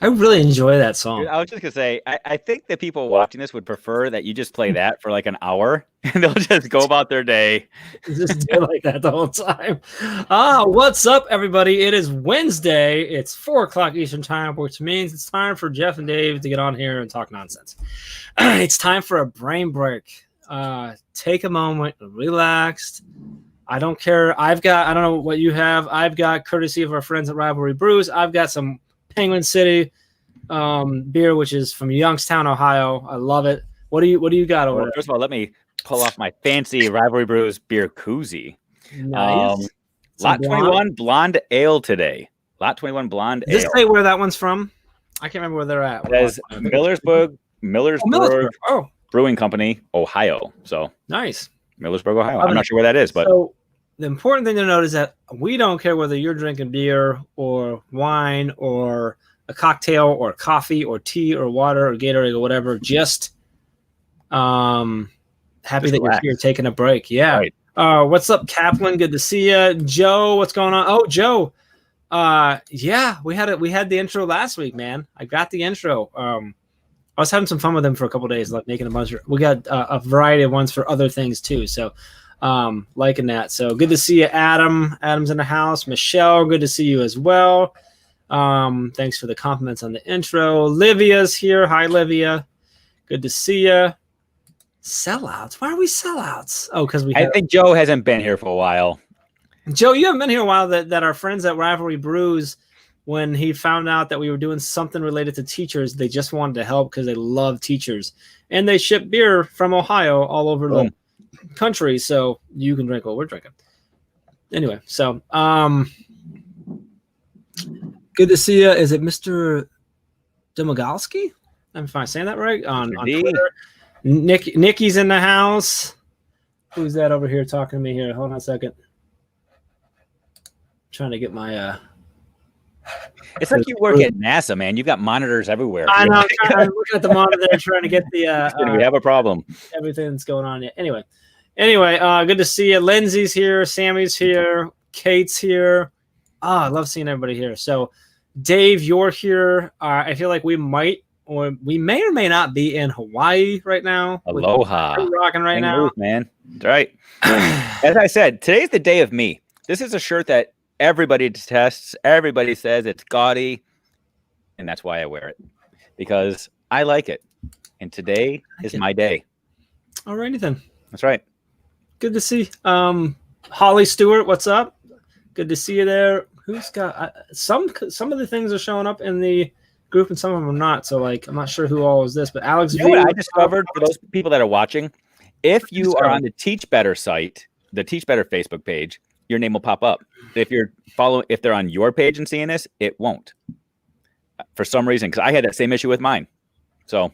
I really enjoy that Dude, song. I was just gonna say, I think that people watching this would prefer that you just play that for like an hour and they'll just go about their day. Just do it like that the whole time. What's up, everybody? It is Wednesday. It's 4 o'clock Eastern time, which means it's time for Jeff and Dave to get on here and talk nonsense. It's time for a brain break. Take a moment, relax. I don't care. I don't know what you have. I've got, courtesy of our friends at Rivalry Brews, I've got some Penguin City beer, which is from Youngstown, Ohio. I love it. What do you got over there? First of all, let me pull off my fancy Rivalry Brews beer koozie. Nice. Lot 21 blonde ale today. Lot 21 blonde ale. Just say where that one's from. I can't remember where they're at. It says Millersburg Brewing Company, Ohio. So nice. Millersburg, Ohio. I'm not sure where that is, but so the important thing to note is that we don't care whether you're drinking beer or wine or a cocktail or coffee or tea or water or Gatorade or whatever. Just happy that you're here taking a break. Yeah. Right. What's up, Kaplan? Good to see you. Joe, what's going on? Oh, Joe. Yeah, we had the intro last week, man. I got the intro. I was having some fun with them for a couple of days, like making a bunch of. We got a variety of ones for other things too. So, liking that. So good to see you, Adam. Adam's in the house. Michelle, good to see you as well. Thanks for the compliments on the intro. Livia's here. Hi, Livia. Good to see you. Sellouts. Why are we sellouts? Oh, because I think Joe hasn't been here for a while. Joe, you haven't been here a while. That our friends at Rivalry Brews, when he found out that we were doing something related to teachers, they just wanted to help because they love teachers. And they ship beer from Ohio all over the country, so you can drink what we're drinking. Anyway, so good to see you. Is it Mr. Domagalski? If I'm saying that right. On Twitter. Nikki's in the house. Who's that over here talking to me here? Hold on a second. Trying to get my it's like you work at NASA, man. You've got monitors everywhere. I know. I'm looking at the monitor, trying to get the. We have a problem. Everything that's going on. Anyway, good to see you. Lindsay's here. Sammy's here. Kate's here. I love seeing everybody here. So, Dave, you're here. I feel like we may or may not be in Hawaii right now. Aloha. We're rocking right now, man. That's right. As I said, today's the day of me. This is a shirt that everybody detests. Everybody says it's gaudy, and that's why I wear it, because I like it. And today is my day. All righty then. That's right. Good to see. Holly Stewart, what's up? Good to see you there. Who's got some of the things are showing up in the group, and some of them are not. So, like, I'm not sure who all is this, but Alex. You know what I discovered for those people that are watching? If you are on the Teach Better site, the Teach Better Facebook page, your name will pop up. If they're on your page and seeing this, it won't. For some reason, because I had that same issue with mine. So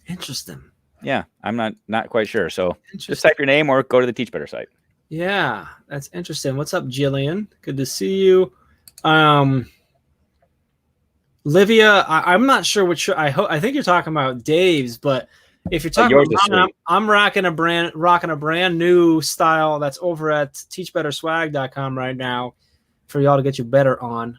interesting. Yeah, I'm not quite sure. So just type your name or go to the Teach Better site. Yeah, that's interesting. What's up, Jillian? Good to see you. Livia, I'm not sure which. I think you're talking about Dave's, but if you're talking about mine, I'm rocking a brand new style that's over at teachbetterswag.com right now for y'all to get you better on,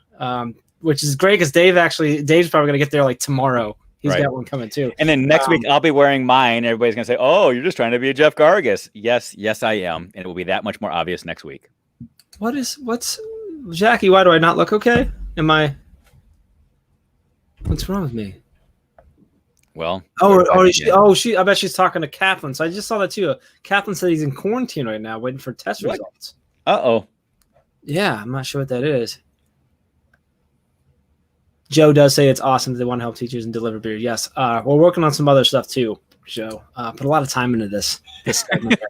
which is great because Dave's probably gonna get there like tomorrow. He's got one coming too. And then next week I'll be wearing mine. Everybody's gonna say, "Oh, you're just trying to be a Jeff Gargas." Yes, I am, and it will be that much more obvious next week. What's Jackie? Why do I not look okay? What's wrong with me? Well, I bet she's talking to Kaplan. So I just saw that too. Kaplan said he's in quarantine right now, waiting for test results. Yeah, I'm not sure what that is. Joe does say it's awesome that they want to help teachers and deliver beer. Yes, we're working on some other stuff too, Joe. Put a lot of time into this segment.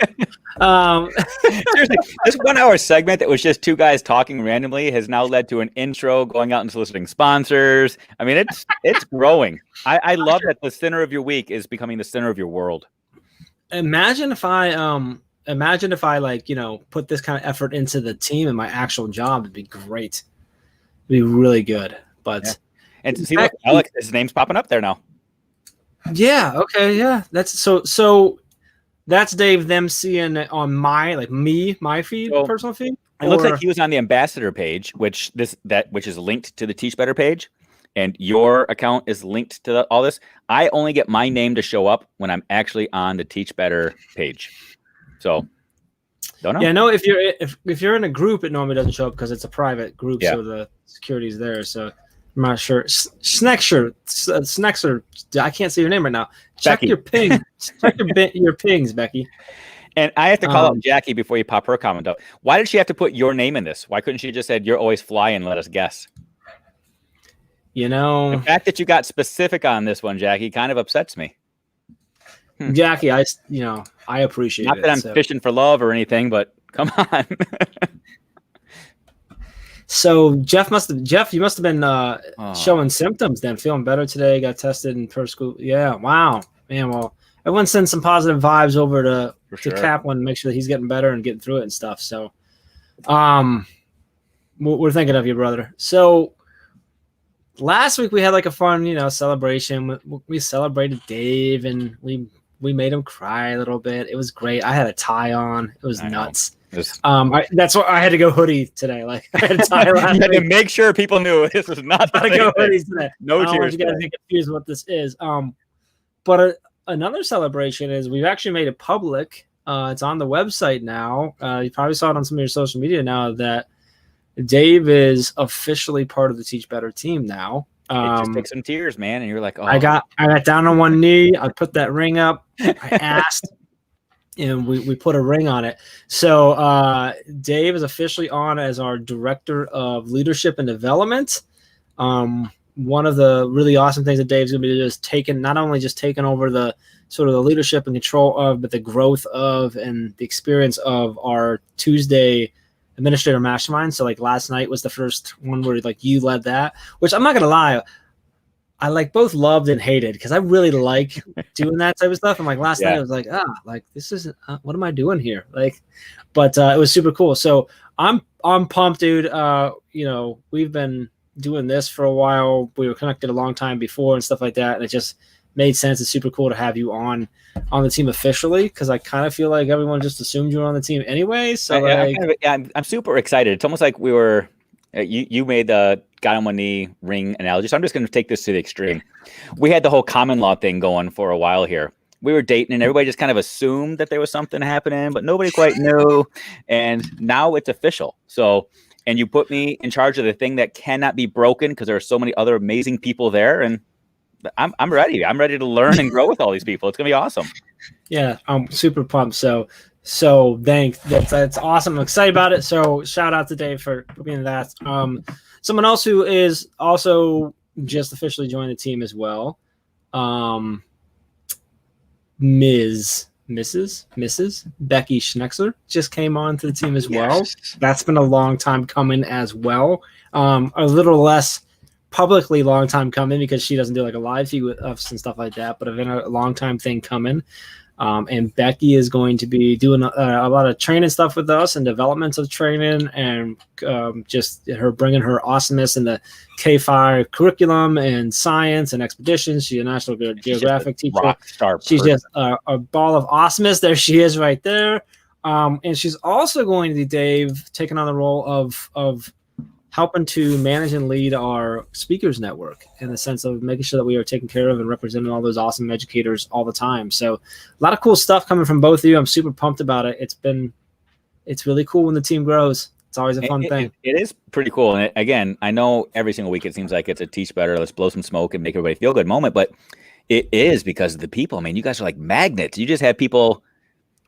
Seriously, this 1 hour segment that was just two guys talking randomly has now led to an intro, going out and soliciting sponsors. I mean, it's growing. I love that the center of your week is becoming the center of your world. Imagine if I put this kind of effort into the team and my actual job. It'd be great. It'd be really good. But yeah. And see, look, Alex, his name's popping up there now. Yeah. Okay. Yeah. That's so. That's Dave them seeing it on my feed, personal feed. It looks like he was on the ambassador page, which is linked to the Teach Better page. and your account is linked to all this, I only get my name to show up when I'm actually on the Teach Better page. So don't know. Yeah, no, if you're in a group, it normally doesn't show up because it's a private group, Yeah. so the security's there. So I'm not sure. Snexer, I can't see your name right now. Check Becky. your ping. Check your pings, Becky. And I have to call out Jackie before you pop her comment up. Why did she have to put your name in this? Why couldn't she just said you're always flying and let us guess? You know, The fact that you got specific on this one, Jackie, kind of upsets me. Jackie, I appreciate it. Not that I'm fishing for love or anything, but come on. So Jeff, you must have been showing symptoms then, feeling better today, got tested in per school. Yeah, wow. Man, well, everyone send some positive vibes over to Kaplan, make sure that he's getting better and getting through it and stuff. So we're thinking of you, brother. So last week we had like a fun, celebration. We celebrated Dave and we made him cry a little bit. It was great. I had a tie on. It was nuts. That's why I had to go hoodie today. Like I had a tie last you had week. to make sure people knew this was not the I go hoodies today. No I don't want cheers. you guys to get confused what this is. But another celebration is we've actually made it public. It's on the website now. You probably saw it on some of your social media now that Dave is officially part of the Teach Better team now. It just took some tears, man, and you're like, oh. I got down on one knee. I put that ring up. I asked, and we put a ring on it. So Dave is officially on as our Director of Leadership and Development. One of the really awesome things that Dave's going to be just not only taking over the sort of the leadership and control of, but the growth of and the experience of our Tuesday administrator mastermind. So like last night was the first one where like you led that, which I'm not gonna lie, I like both loved and hated because I really like doing that type of stuff. And like last night I was like, like this isn't what am I doing here? Like, but it was super cool. So I'm pumped, dude. We've been doing this for a while. We were connected a long time before and stuff like that, and it just made sense. It's super cool to have you on the team officially because I kind of feel like everyone just assumed you were on the team anyway. So I'm super excited. It's almost like we were. You made the got on one knee ring analogy. So I'm just going to take this to the extreme. We had the whole common law thing going for a while here. We were dating and everybody just kind of assumed that there was something happening, but nobody quite knew. And now it's official. So, and you put me in charge of the thing that cannot be broken because there are so many other amazing people there. And I'm ready. I'm ready to learn and grow with all these people. It's gonna be awesome. Yeah, I'm super pumped. So thanks. That's awesome. I'm excited about it. So shout out to Dave for being that. Someone else who is also just officially joined the team as well. Mrs. Becky Schnexler just came on to the team as well. That's been a long time coming as well. A little less publicly long time coming because she doesn't do like a live feed with us and stuff like that, but it's been a long time thing coming. And Becky is going to be doing a lot of training stuff with us and developments of training and just her bringing her awesomeness in the K-5 curriculum and science and expeditions. She's a National Geographic teacher. Rock star. She's just a ball of awesomeness. There she is right there. And she's also going to be, Dave, taking on the role of helping to manage and lead our speakers network in the sense of making sure that we are taking care of and representing all those awesome educators all the time. So a lot of cool stuff coming from both of you. I'm super pumped about it. It's really cool when the team grows. It's always a fun thing. It is pretty cool. And again, I know every single week it seems like it's a Teach Better, let's blow some smoke and make everybody feel good moment, but it is because of the people. I mean, you guys are like magnets. You just have people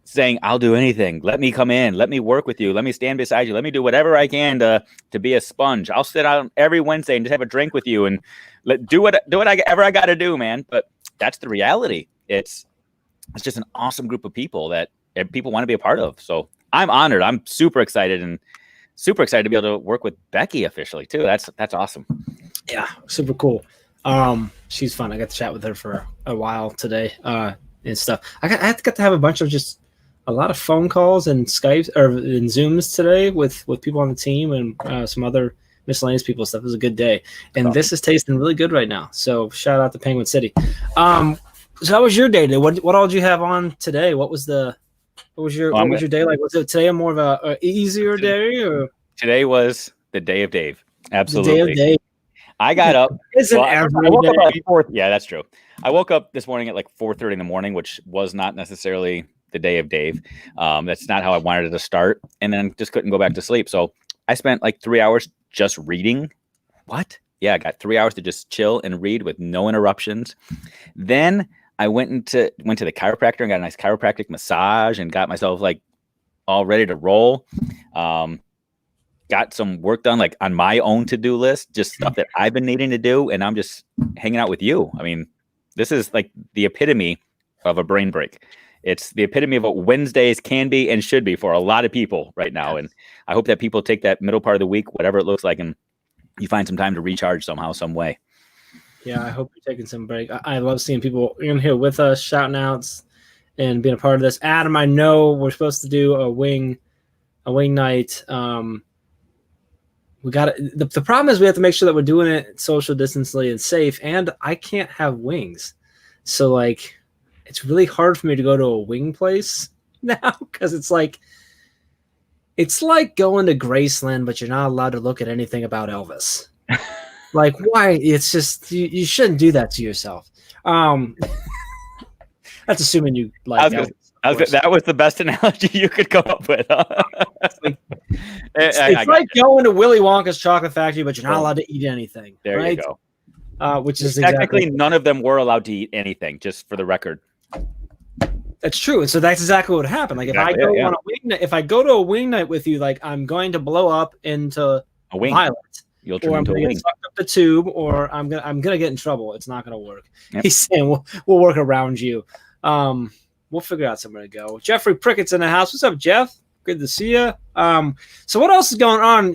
saying, I'll do anything. Let me come in. Let me work with you. Let me stand beside you. Let me do whatever I can to be a sponge. I'll sit out every Wednesday and just have a drink with you and do whatever I got to do, man. But that's the reality. It's just an awesome group of people that people want to be a part of. So I'm honored. I'm super excited and super excited to be able to work with Becky officially too. That's awesome. Yeah, super cool. She's fun. I got to chat with her for a while today and stuff. I got to have a bunch of just a lot of phone calls and Skypes or and Zooms today with people on the team and some other miscellaneous people and stuff. It was a good day. And This is tasting really good right now. So shout out to Penguin City. So how was your day today? What all did you have on today? What was your day like? Was it today more of a easier day or? Today was the day of Dave. Absolutely. The day of Dave. I got up. Isn't well, every I woke up day. at 4. Yeah, that's true. I woke up this morning at like 4:30 in the morning, which was not necessarily the day of Dave. That's not how I wanted it to start. And then just couldn't go back to sleep. So I spent like 3 hours just reading. What? Yeah, I got 3 hours to just chill and read with no interruptions. Then I went to the chiropractor and got a nice chiropractic massage and got myself like all ready to roll. Got some work done like on my own to-do list, just stuff that I've been needing to do. And I'm just hanging out with you. I mean, this is like the epitome of a brain break. It's the epitome of what Wednesdays can be and should be for a lot of people right now. And I hope that people take that middle part of the week, whatever it looks like, and you find some time to recharge somehow, some way. Yeah, I hope you're taking some break. I love seeing people in here with us, shouting outs and being a part of this. Adam, I know we're supposed to do a wing night. We got the problem is we have to make sure that we're doing it social distancingly and safe, and I can't have wings. So like it's really hard for me to go to a wing place now because it's like going to Graceland, but you're not allowed to look at anything about Elvis. Like, why? It's just you shouldn't do that to yourself. That's assuming you like Elvis. That was the best analogy you could come up with. It's like going to Willy Wonka's chocolate factory, but you're not allowed to eat anything. There right? you go. Which is technically none of them were allowed to eat anything, just for the record. That's true. So that's exactly what happened. Like if I go on a wing night, if I go to a wing night with you, like I'm going to blow up into a wing. Violet. You'll turn into a wing. Sucked up the tube, or I'm gonna get in trouble. It's not gonna work. Yep. He's saying we'll work around you. We'll figure out somewhere to go. Jeffrey Prickett's in the house. What's up, Jeff? Good to see you. So what else is going on?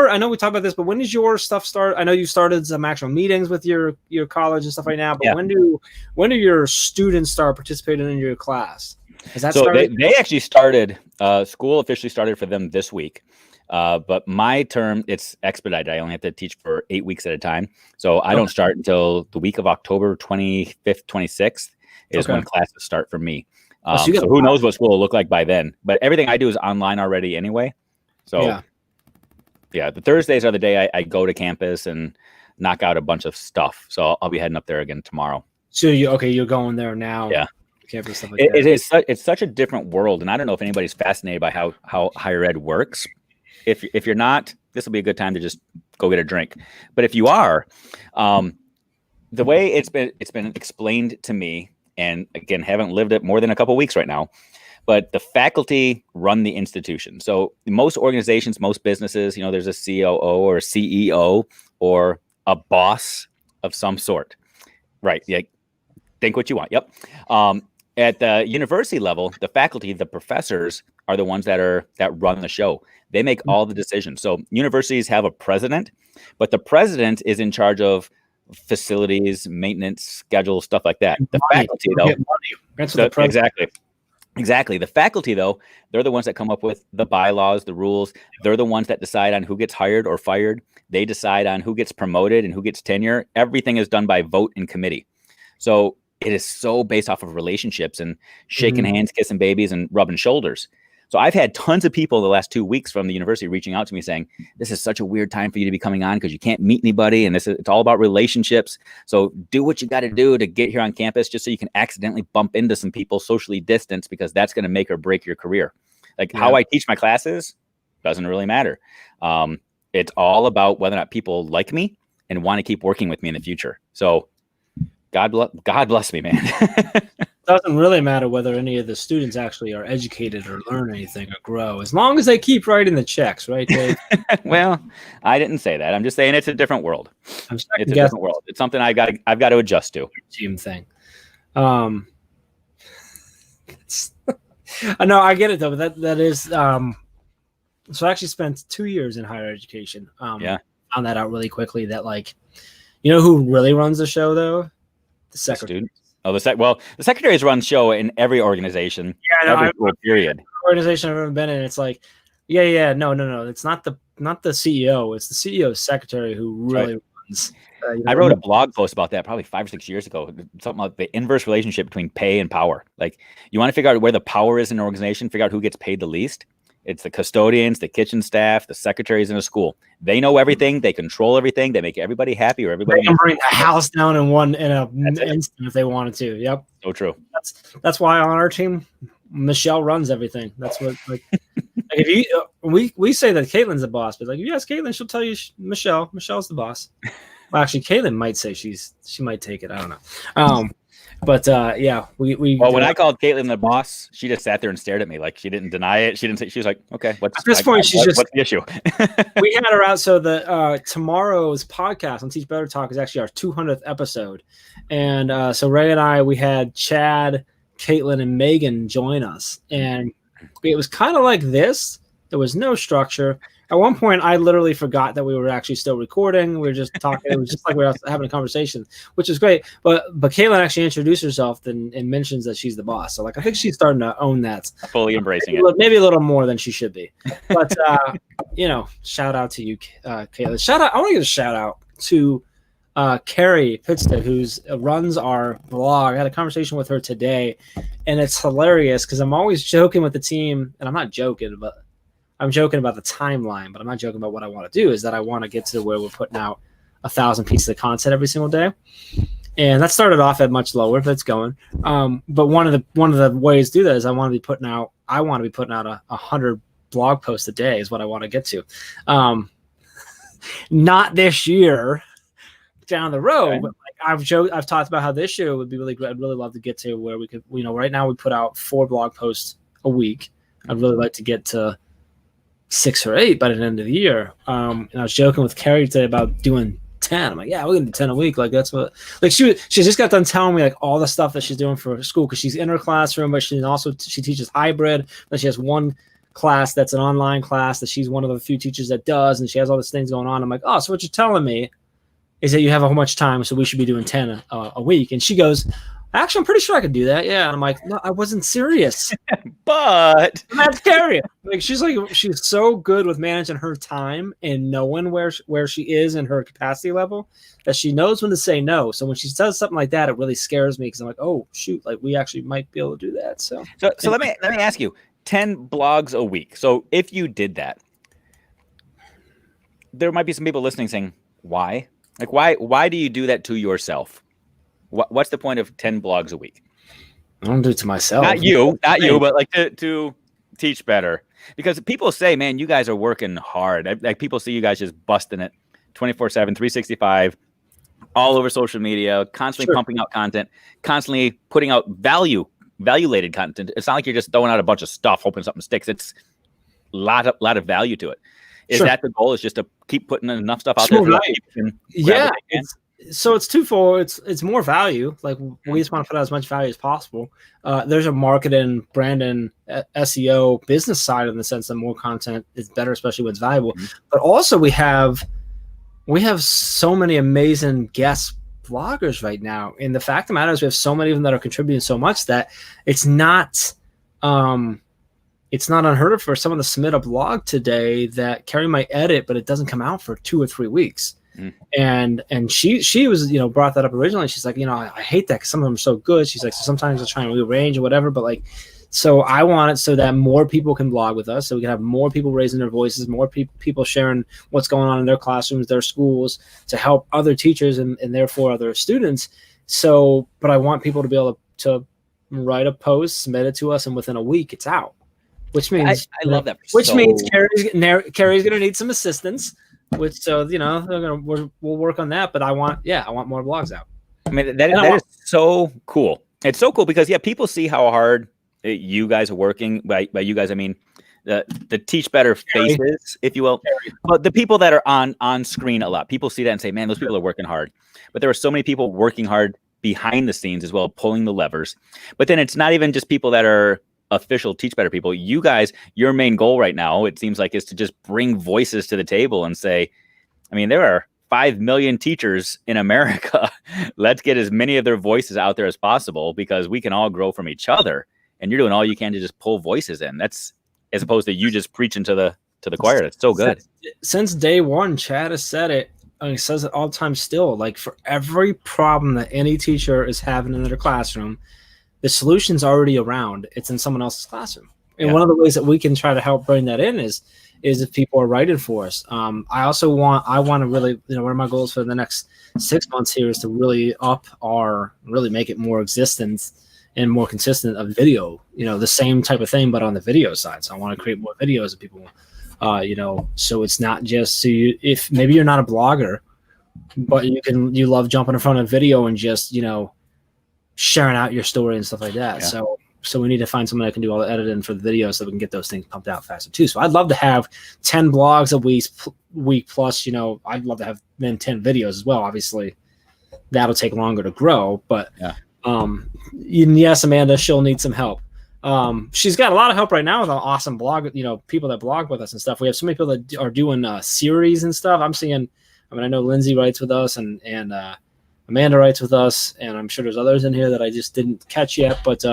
I know we talked about this, but when does your stuff start? I know you started some actual meetings with your college and stuff right now, but when do your students start participating in your class? Is that they actually started, school officially started for them this week. But my term, it's expedited. I only have to teach for 8 weeks at a time. So I don't start until the week of October 25th, 26th is when classes start for me. So who knows what school will look like by then, but everything I do is online already anyway. So yeah, the Thursdays are the day I go to campus and knock out a bunch of stuff. So I'll be heading up there again tomorrow. So you're going there now. Yeah. Campus, stuff like that. It's such a different world. And I don't know if anybody's fascinated by how higher ed works. If you're not, this will be a good time to just go get a drink. But if you are, the way it's been explained to me, and again, haven't lived it more than a couple of weeks right now, but the faculty run the institution. So most organizations, most businesses, there's a COO or a CEO or a boss of some sort, right? Yeah, think what you want. Yep. At the university level, the faculty, the professors are the ones that run the show. They make all the decisions. So universities have a president, but the president is in charge of facilities, maintenance, schedule, stuff like that. The faculty, though, exactly. The faculty, though, they're the ones that come up with the bylaws, the rules. They're the ones that decide on who gets hired or fired. They decide on who gets promoted and who gets tenure. Everything is done by vote in committee. So it is so based off of relationships and shaking hands, kissing babies, and rubbing shoulders. So I've had tons of people the last 2 weeks from the university reaching out to me saying, this is such a weird time for you to be coming on because you can't meet anybody. And it's all about relationships. So do what you got to do to get here on campus just so you can accidentally bump into some people socially distanced, because that's going to make or break your career. Like how I teach my classes doesn't really matter. It's all about whether or not people like me and want to keep working with me in the future. So God bless me, man. Doesn't really matter whether any of the students actually are educated or learn anything or grow, as long as they keep writing the checks, right, Dave? Well, I didn't say that. I'm just saying it's a different world. It's a different world. It's something I've got to adjust to. Team thing. I know I get it though, but that is so I actually spent 2 years in higher education. Found that out really quickly that who really runs the show though? The secretary. Oh, the secretaries run show in every organization. Yeah, every period. Organization I've ever been in, it's like, no. It's not the CEO. It's the CEO's secretary who really runs. I wrote a blog post about that probably 5 or 6 years ago. Something about the inverse relationship between pay and power. Like, you want to figure out where the power is in an organization, figure out who gets paid the least. It's the custodians, the kitchen staff, the secretaries in a school. They know everything. They control everything. They make everybody happy, or everybody They can bring the house down in an instant if they wanted to. Yep. So true. That's why on our team, Michelle runs everything. That's what like if you we say that Caitlin's the boss, but like if you ask Caitlin, she'll tell you Michelle's the boss. Well, actually, Caitlin might say she might take it. I don't know. But yeah, we when I called Caitlin the boss, she just sat there and stared at me like she didn't deny it. She didn't say, she was like, okay, what's at this point what's the issue? We had her out. So the tomorrow's podcast on Teach Better Talk is actually our 200th episode. And so Ray and I, we had Chad, Caitlin, and Megan join us. And it was kind of like this. There was no structure. At one point, I literally forgot that we were actually still recording. We were just talking. It was just like we were having a conversation, which is great. But Caitlin actually introduced herself and mentions that she's the boss. So like I think she's starting to own that. Fully embracing it. Maybe a little more than she should be. But shout out to you, Caitlin. I want to give a shout out to Carrie Pitstead, who runs our blog. I had a conversation with her today, and it's hilarious because I'm always joking with the team, and I'm not joking, but I'm joking about the timeline, but I'm not joking about what I want to do. Is that I want to get to where we're putting out 1,000 pieces of content every single day, and that started off at much lower, but it's going. But one of the ways to do that is I want to be putting out 100 blog posts a day is what I want to get to. Not this year, down the road. Okay. But like I've talked about how this year would be really great. I'd really love to get to where we could. Right now we put out 4 blog posts a week. I'd really like to get to 6 or 8 by the end of the year. And I was joking with Carrie today about doing 10. I'm like, yeah, we're gonna do 10 a week. Like that's what. Like she just got done telling me like all the stuff that she's doing for school because she's in her classroom, but she teaches hybrid. Then she has one class that's an online class that she's one of the few teachers that does, and she has all these things going on. I'm like, oh, so what you're telling me is that you have a whole bunch of time, so we should be doing 10 a week. And she goes, actually, I'm pretty sure I could do that. Yeah. And I'm like, no, I wasn't serious. But that's Carrie. Like she's so good with managing her time and knowing where she is in her capacity level that she knows when to say no. So when she says something like that, it really scares me because I'm like, oh shoot, like we actually might be able to do that. So let me ask you, 10 blogs a week. So if you did that, there might be some people listening saying, why? Like why do you do that to yourself? What's the point of 10 blogs a week? I don't do it to myself. Not you, but like to teach better. Because people say, man, you guys are working hard. Like people see you guys just busting it 24/7, 365, all over social media, constantly pumping out content, constantly putting out value-lated content. It's not like you're just throwing out a bunch of stuff, hoping something sticks. It's a lot of value to it. Is that the goal? Is just to keep putting enough stuff out there? Yeah. So it's twofold. It's more value. Like we just want to put out as much value as possible. There's a marketing, branding, SEO, business side in the sense that more content is better, especially when it's valuable. Mm-hmm. But also we have so many amazing guest bloggers right now. And the fact of the matter is we have so many of them that are contributing so much that it's not unheard of for someone to submit a blog today that Carrie might edit, but it doesn't come out for 2 or 3 weeks. And she was, brought that up originally. She's like, I hate that because some of them are so good. She's like, so sometimes I try and rearrange or whatever, but like, so I want it so that more people can blog with us, so we can have more people raising their voices, more people sharing what's going on in their classrooms, their schools, to help other teachers and therefore other students. So, but I want people to be able to write a post, submit it to us, and within a week it's out. Which means I love that. Which means Carrie's going to need some assistance. We'll work on that. But I want more blogs out. I mean, that is so cool. It's so cool because people see how hard you guys are working. By you guys, I mean the Teach Better faces, if you will. But the people that are on screen a lot, people see that and say, man, those people are working hard. But there are so many people working hard behind the scenes as well, pulling the levers. But then it's not even just people that are official Teach Better people. You guys, your main goal right now, it seems like, is to just bring voices to the table and say, I mean, there are 5 million teachers in America. Let's get as many of their voices out there as possible because we can all grow from each other. And you're doing all you can to just pull voices in. That's as opposed to you just preaching to the choir. That's so good. Since day one, Chad has said it. And he says it all the time still. Like for every problem that any teacher is having in their classroom, the solution's already around. It's in someone else's classroom. And one of the ways that we can try to help bring that in is if people are writing for us. I want to really, one of my goals for the next 6 months here is to really really make it more existent and more consistent of video, the same type of thing, but on the video side. So I want to create more videos of people, so it's not just, if maybe you're not a blogger, but you love jumping in front of video and just, sharing out your story and stuff like that. Yeah. So we need to find someone that can do all the editing for the video so we can get those things pumped out faster too. So I'd love to have 10 blogs a week plus, I'd love to have then 10 videos as well. Obviously that'll take longer to grow, but yes, Amanda, she'll need some help. She's got a lot of help right now with an awesome blog, people that blog with us and stuff. We have so many people that are doing series and stuff. I know Lindsay writes with us and Amanda writes with us, and I'm sure there's others in here that I just didn't catch yet, but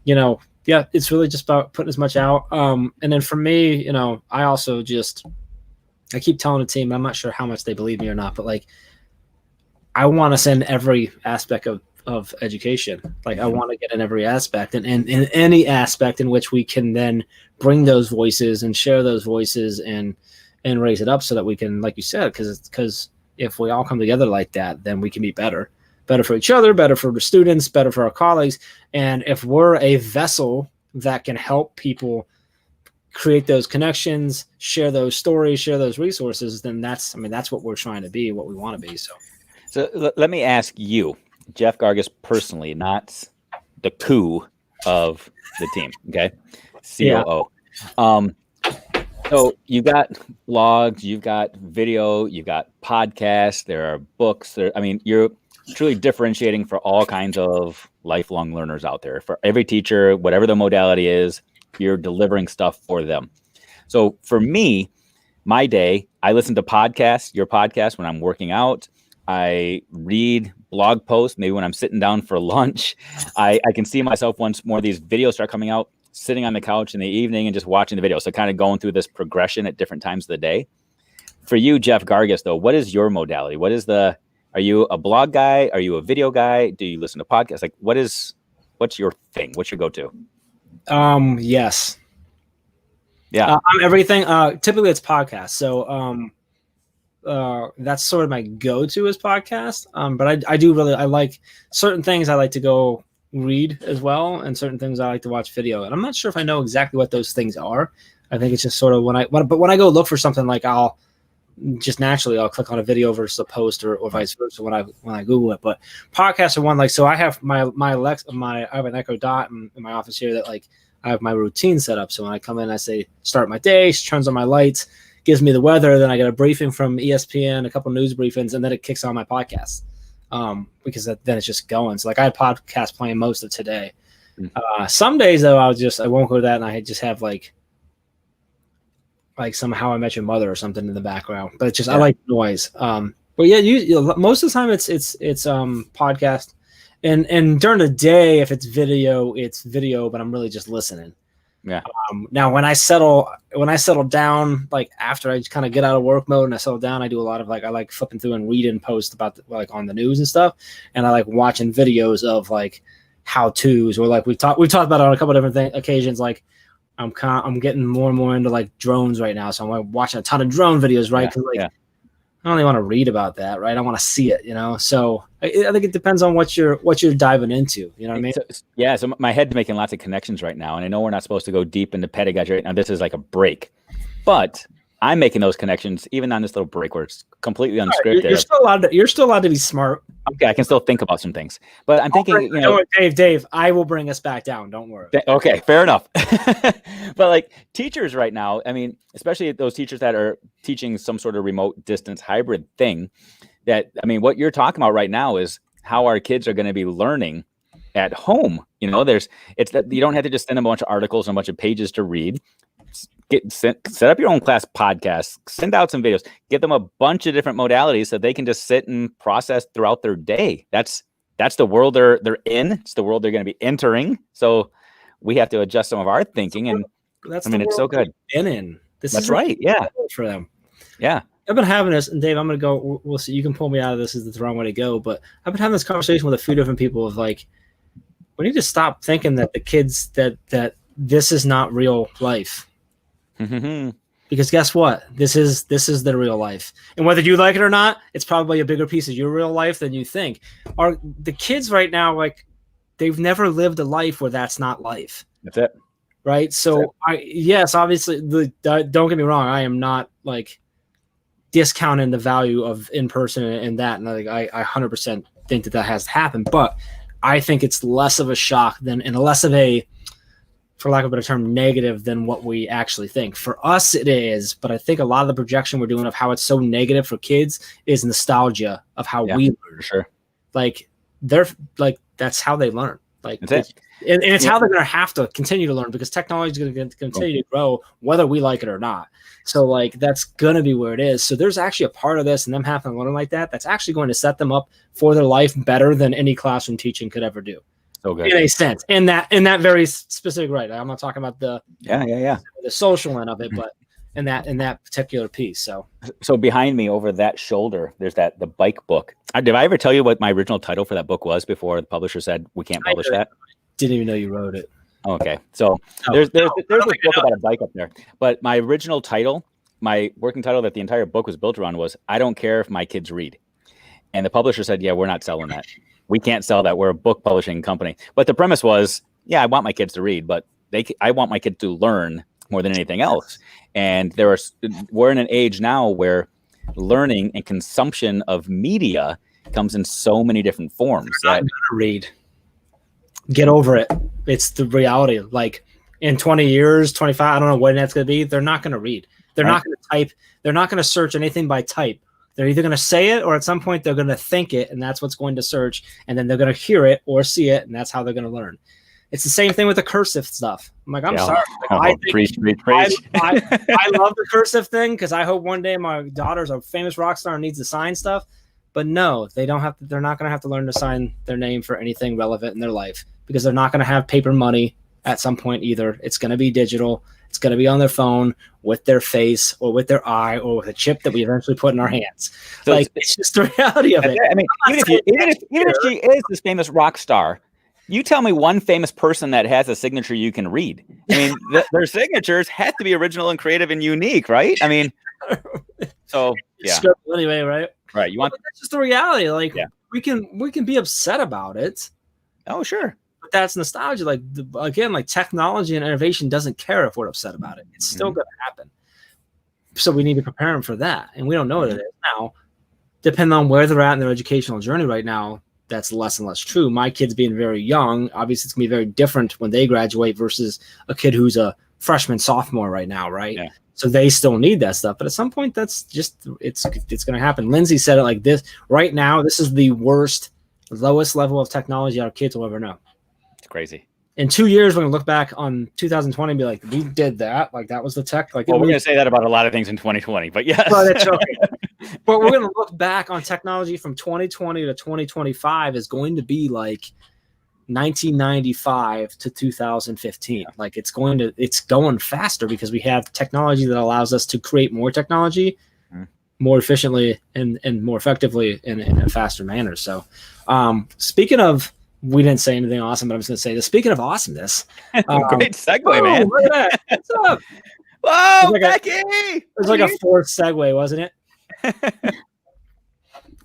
it's really just about putting as much out. And then for me, I also I keep telling the team, I'm not sure how much they believe me or not, but like, I want to send every aspect of education. Like I want to get in every aspect and in any aspect in which we can then bring those voices and share those voices and raise it up so that we can, like you said, because if we all come together like that, then we can be better for each other, better for the students, better for our colleagues. And if we're a vessel that can help people create those connections, share those stories, share those resources, then that's what we're trying to be, what we want to be. So let me ask you, Jeff Gargas personally, not the coup of the team. Okay. COO. Yeah. So you've got blogs, you've got video, you've got podcasts, there are books. You're truly differentiating for all kinds of lifelong learners out there. For every teacher, whatever the modality is, you're delivering stuff for them. So for me, my day, I listen to podcasts, your podcast when I'm working out. I read blog posts, maybe when I'm sitting down for lunch. I can see myself once more of these videos start coming out, sitting on the couch in the evening and just watching the video. So kind of going through this progression at different times of the day. For you, Jeff Gargas, though, what is your modality? Are you a blog guy? Are you a video guy? Do you listen to podcasts? Like what's your thing? What's your go-to? Yes. Yeah. I'm everything. Typically it's podcasts. So, that's sort of my go-to is podcast. But I like certain things. I like to go read as well, and certain things I like to watch video. And I'm not sure if I know exactly what those things are. I think it's just sort of when I go look for something, like I'll click on a video versus a post or vice versa when I Google it. But podcasts are one, like, so I have my Alexa, I have an Echo Dot in my office here that like I have my routine set up. So when I come in, I say start my day, she turns on my lights, gives me the weather, then I get a briefing from ESPN, a couple news briefings, and then it kicks on my podcast. Because then it's just going. So like I had podcasts playing most of today. Some days though, I won't go to that, and I just have like some How I Met Your Mother or something in the background. But it's just I like noise. But yeah, most of the time it's podcast, and during the day if it's video, but I'm really just listening. Yeah. Now when I settle down, like after I kind of get out of work mode and I settle down, I do a lot of I like flipping through and reading posts about on the news and stuff, and I like watching videos of like how-tos, or like we've talked about it on a couple of different occasions. Like I'm getting more and more into like drones right now, so I'm like watching a ton of drone videos, right? Because I don't even want to read about that, right? I want to see it, So I think it depends on what you're diving into. You know what I mean? So my head's making lots of connections right now, and I know we're not supposed to go deep into pedagogy right now. This is like a break, but I'm making those connections even on this little break where it's completely unscripted. You're still allowed to be smart. Okay, I can still think about some things, but I'm thinking, Dave, I will bring us back down. Don't worry. Okay, fair enough. But like teachers right now, especially those teachers that are teaching some sort of remote distance hybrid thing, what you're talking about right now is how our kids are going to be learning at home. It's that you don't have to just send them a bunch of articles and a bunch of pages to read. Set up your own class podcast, send out some videos, get them a bunch of different modalities so they can just sit and process throughout their day. That's the world they're in. It's the world they're going to be entering. So we have to adjust some of our thinking. And it's so good. That's right. Yeah. For them. Yeah. I've been having this, and Dave, I'm going to go, we'll see. You can pull me out of this is the wrong way to go, but I've been having this conversation with a few different people of like, we need to stop thinking that the kids that this is not real life. Because guess what? This is the real life. And whether you like it or not, it's probably a bigger piece of your real life than you think. The kids right now, like, they've never lived a life where that's not life. That's it. Right? So yes, obviously, don't get me wrong, I am not like discounting the value of in-person and that, and like I 100% think that has to happen, but I think it's less of a shock and less of a, for lack of a better term, negative than what we actually think. For us, it is, but I think a lot of the projection we're doing of how it's so negative for kids is nostalgia of how we learn. For sure. Like, they're like, that's how they learn. Like, that's it. And it's how they're going to have to continue to learn, because technology is going to continue to grow, whether we like it or not. So, like, that's going to be where it is. So there's actually a part of this and them having to learn like that that's actually going to set them up for their life better than any classroom teaching could ever do. So good. In a sense, in that very specific right. I'm not talking about the social end of it, but in that particular piece. So behind me over that shoulder, there's the bike book. Did I ever tell you what my original title for that book was before the publisher said we can't publish that? Didn't even know you wrote it. Okay, so there's a book about a bike up there, but my original title, my working title that the entire book was built around was "I don't care if my kids read," and the publisher said, "Yeah, we're not selling that. We can't sell that. We're a book publishing company." But the premise was, yeah, I want my kids to read, but I want my kids to learn more than anything else. And we're in an age now where learning and consumption of media comes in so many different forms. I'm gonna read. Get over it. It's the reality. Like, in 20 years, 25, I don't know when that's going to be. They're not going to read. They're not going to type. They're not going to search anything by type. They're either going to say it, or at some point they're going to think it, and that's what's going to search. And then they're going to hear it or see it, and that's how they're going to learn. It's the same thing with the cursive stuff. I'm like, I'm sorry. Like, I love the cursive thing, because I hope one day my daughter's a famous rock star and needs to sign stuff. But no, they don't have to. They're not going to have to learn to sign their name for anything relevant in their life, because they're not going to have paper money at some point either. It's going to be digital. It's going to be on their phone with their face or with their eye or with a chip that we eventually put in our hands. So it's just the reality of it. I mean, even if she is this famous rock star, you tell me one famous person that has a signature you can read. I mean, their signatures have to be original and creative and unique, right? I mean, so yeah. Anyway, right? Right. That's just the reality. Like, we can be upset about it. Oh, sure. But that's nostalgia. Like, again, like, technology and innovation doesn't care if we're upset about it. It's still going to happen. So we need to prepare them for that. And we don't know what it is now. Depending on where they're at in their educational journey right now, that's less and less true. My kids being very young, obviously it's going to be very different when they graduate versus a kid who's a freshman, sophomore right now, right? Yeah. So they still need that stuff. But at some point, that's just, it's going to happen. Lindsay said it like this. Right now, this is the lowest level of technology our kids will ever know. It's crazy. In 2 years, we're going to look back on 2020 and be like, we did that. Like, that was the tech. Like, well, we're going to say that about a lot of things in 2020, but yes. But we're going to look back on technology from 2020 to 2025 is going to be like 1995 to 2015. Like, it's going faster because we have technology that allows us to create more technology more efficiently and more effectively in a faster manner. So speaking of, we didn't say anything awesome, but I'm just going to say this. Speaking of awesomeness. Great segue, man. Look at that. What's up? Whoa, Becky! It was like a fourth segue, wasn't it?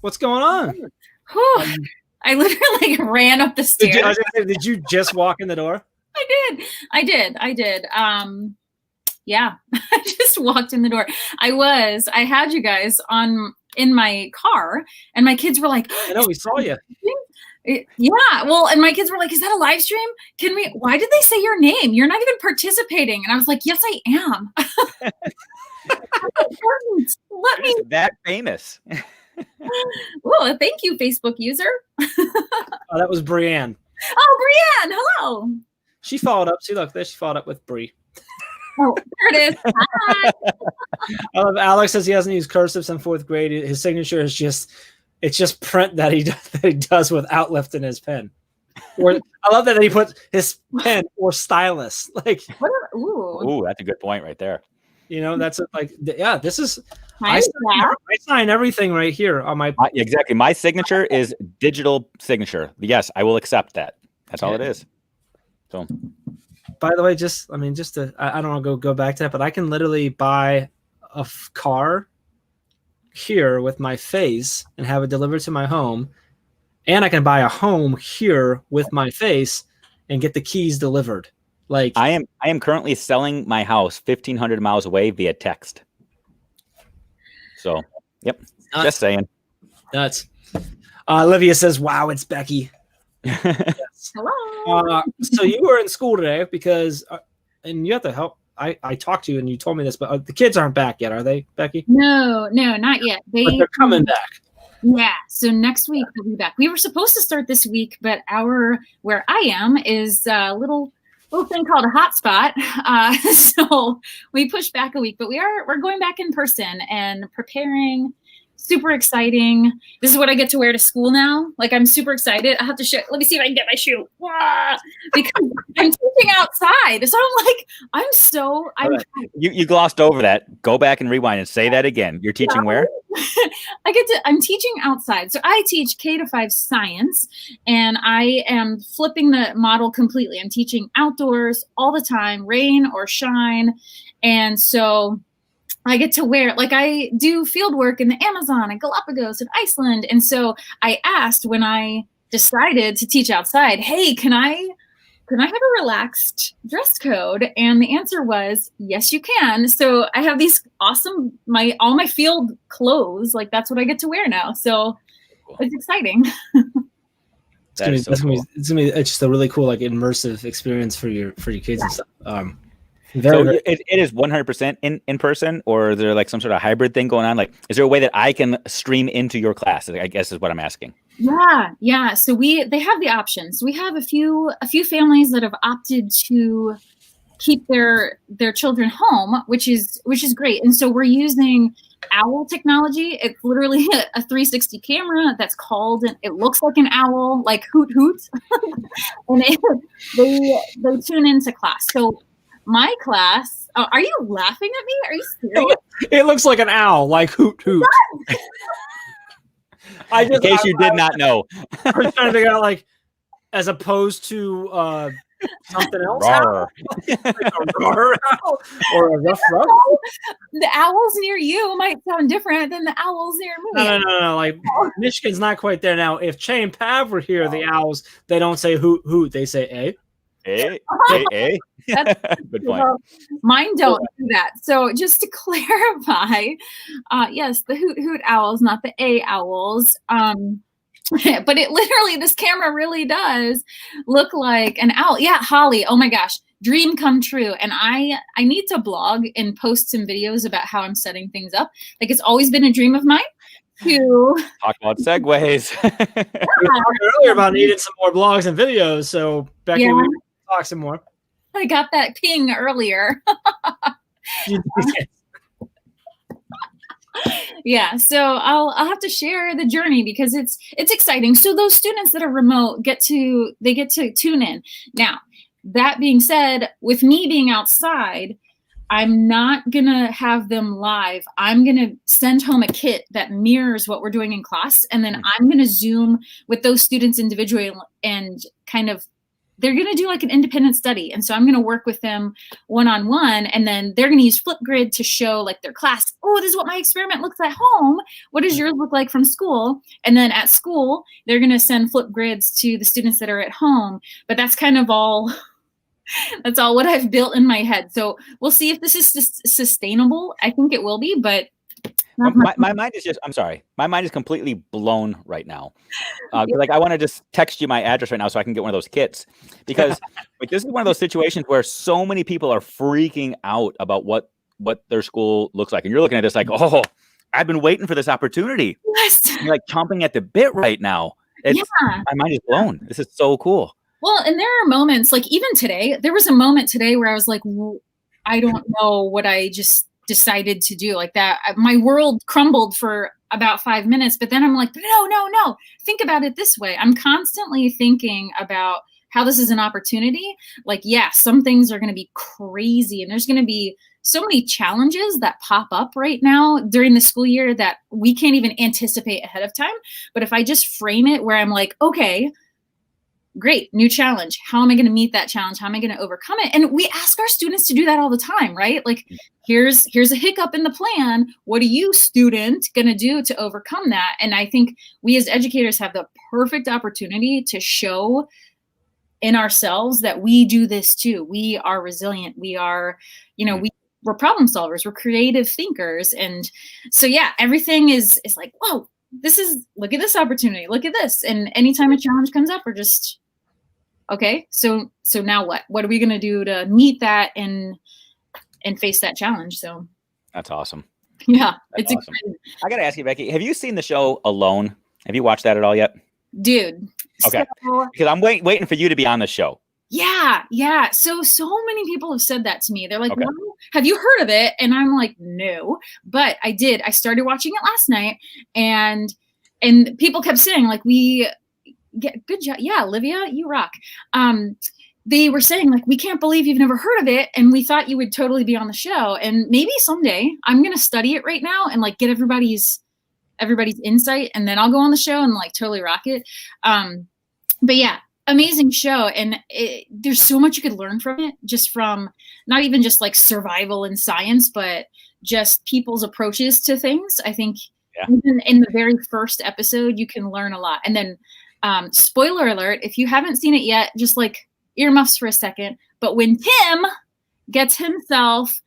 What's going on? I literally ran up the stairs. Did you just walk in the door? I did. Yeah, I just walked in the door. I had you guys in my car, and my kids were like, I know, we saw you. Yeah, well, and my kids were like, is that a live stream? Why did they say your name? You're not even participating. And I was like, yes, I am. Let me. That famous. Well, thank you, Facebook user. Oh, that was Brianne. Oh, Brianne, hello. She followed up. See, look, there she followed up with Brie. Oh, there it is. Hi. I love Alex says he hasn't used cursives in fourth grade. His signature is just print that he does without lifting his pen. Or I love that he puts his pen or stylus. Like, ooh, that's a good point right there. You know, that's this is. I sign everything right here on my. Exactly, my signature is digital signature. Yes, I will accept that. That's all it is. So, by the way, I don't want to go back to that, but I can literally buy a car here with my face and have it delivered to my home, and I can buy a home here with my face and get the keys delivered. Like I am currently selling my house 1,500 miles away via text. So, yep, just saying. Nuts. Olivia says, "Wow, it's Becky." Yes. Hello. So you were in school today because, and you have to help. I talked to you and you told me this, but the kids aren't back yet, are they, Becky? No, not yet. But they're coming back. Yeah. So next week they'll be back. We were supposed to start this week, but where I am is a little thing called a hotspot. So we pushed back a week, but we're going back in person and preparing. Super exciting. This is what I get to wear to school now. Like, I'm super excited. I have to show. Let me see if I can get my shoe. Wah! Because I'm teaching outside. So I'm right. You glossed over that. Go back and rewind and say that again. You're teaching where? I'm teaching outside. So I teach K-5 science, and I am flipping the model completely. I'm teaching outdoors all the time, rain or shine. And so I get to wear, like, I do field work in the Amazon and Galapagos and Iceland. And so I asked when I decided to teach outside, hey, can I have a relaxed dress code? And the answer was, yes, you can. So I have these awesome, all my field clothes, like that's what I get to wear now. So it's exciting. It's just a really cool, like, immersive experience for your kids and stuff. It is 100% in person, or is there like some sort of hybrid thing going on? Like, is there a way that I can stream into your class? I guess is what I'm asking. Yeah. So they have the options. We have a few families that have opted to keep their children home, which is great. And so we're using owl technology. It's literally a 360 camera that's called, and it looks like an owl, like hoot hoot. And they tune into class. So my class, are you laughing at me? Are you serious? It looks like an owl, like hoot hoot. In case you did not know. I was trying to figure out, like, as opposed to something else. Roar. Like a roar owl or a rough. The owls near you might sound different than the owls near me. No. Like, Michigan's not quite there now. If Che and Pav were here, the owls, they don't say hoot hoot, they say eh. Good point. Mine don't do that. So just to clarify, yes, the hoot hoot owls, not the A owls. But it literally, this camera really does look like an owl. Yeah, Holly. Oh my gosh, dream come true. And I need to blog and post some videos about how I'm setting things up. Like, it's always been a dream of mine to talk about segues. We were talking earlier about needing some more blogs and videos. So Becky, we talk some more. I got that ping earlier. Yeah, so I'll have to share the journey because it's exciting. So those students that are remote get to tune in. Now, that being said, with me being outside, I'm not gonna have them live. I'm gonna send home a kit that mirrors what we're doing in class, and then I'm gonna Zoom with those students individually and kind of, they're going to do like an independent study. And so I'm going to work with them one-on-one, and then they're going to use Flipgrid to show like their class, oh, this is what my experiment looks at home. What does yours look like from school? And then at school, they're going to send Flipgrids to the students that are at home. But that's kind of all, that's all what I've built in my head. So we'll see if this is sustainable. I think it will be, but my mind is just, I'm sorry. My mind is completely blown right now. Like, I want to just text you my address right now so I can get one of those kits, because like, this is one of those situations where so many people are freaking out about what their school looks like. And you're looking at this like, oh, I've been waiting for this opportunity. Yes. You're like chomping at the bit right now. My mind is blown. This is so cool. Well, and there are moments, like even today, there was a moment today where I was like, I don't know what I just decided to do, like that. My world crumbled for about 5 minutes, but then I'm like, no, think about it this way. I'm constantly thinking about how this is an opportunity. Like, yeah, some things are going to be crazy, and there's going to be so many challenges that pop up right now during the school year that we can't even anticipate ahead of time. But if I just frame it where I'm like, okay, great, new challenge. How am I going to meet that challenge? How am I going to overcome it? And we ask our students to do that all the time, right? Like, here's a hiccup in the plan. What are you, student, going to do to overcome that? And I think we as educators have the perfect opportunity to show in ourselves that we do this too. We are resilient. We are, we're problem solvers. We're creative thinkers. And so, yeah, everything is like, whoa, look at this opportunity. Look at this. And anytime a challenge comes up, we're just, okay, so now what? What are we going to do to meet that and face that challenge? So that's awesome. Yeah, it's awesome. Exciting. I got to ask you, Becky, have you seen the show Alone? Have you watched that at all yet? Dude. Okay. Because I'm waiting for you to be on the show. Yeah. So many people have said that to me. They're like, okay. Well, have you heard of it? And I'm like, no, but I did. I started watching it last night, and people kept saying, like, we get good job. Yeah, Olivia, you rock. They were saying, like, we can't believe you've never heard of it, and we thought you would totally be on the show. And maybe someday I'm going to study it right now and like get everybody's insight, and then I'll go on the show and like totally rock it. But yeah, amazing show. And there's so much you could learn from it, just from not even just like survival and science, but just people's approaches to things. I think even in the very first episode, you can learn a lot. And then spoiler alert, if you haven't seen it yet, just like earmuffs for a second. But when Tim gets himself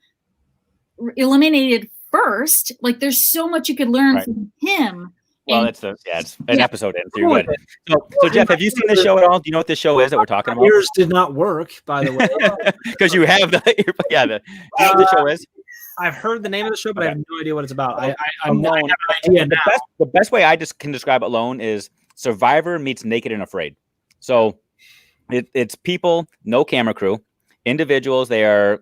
eliminated first, like there's so much you could learn from him. Well, it's an episode in, so you're good. So Jeff, have you seen the show at all? Do you know what this show is that we're talking about? Yours did not work, by the way. Because you have do you know what the show is? I've heard the name of the show, but I have no idea what it's about. I have an idea now. The best way I just can describe Alone is Survivor meets Naked and Afraid. So it's people, no camera crew, individuals. They have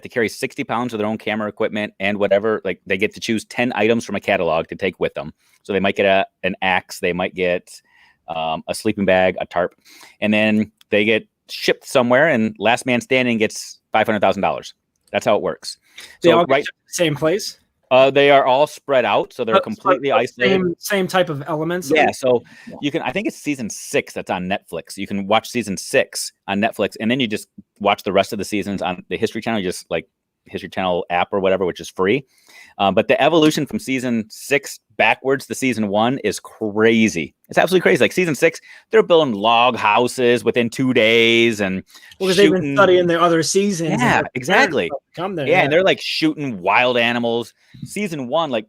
to carry 60 pounds of their own camera equipment and whatever. Like, they get to choose 10 items from a catalog to take with them. So they might get an axe, they might get a sleeping bag, a tarp, and then they get shipped somewhere, and last man standing gets $500,000. That's how it works. They all get to the same place? They are all spread out, so they're completely isolated. Same type of elements. Yeah, so you can. I think it's season 6 that's on Netflix. You can watch season 6 on Netflix, and then you just watch the rest of the seasons on the History Channel, just like History Channel app or whatever, which is free. But the evolution from season 6 backwards to season 1 is crazy. It's absolutely crazy. Like season 6, they're building log houses within 2 days, and because they've been studying their other seasons. Yeah, exactly. Come there. Yeah, and they're like shooting wild animals. Season 1, like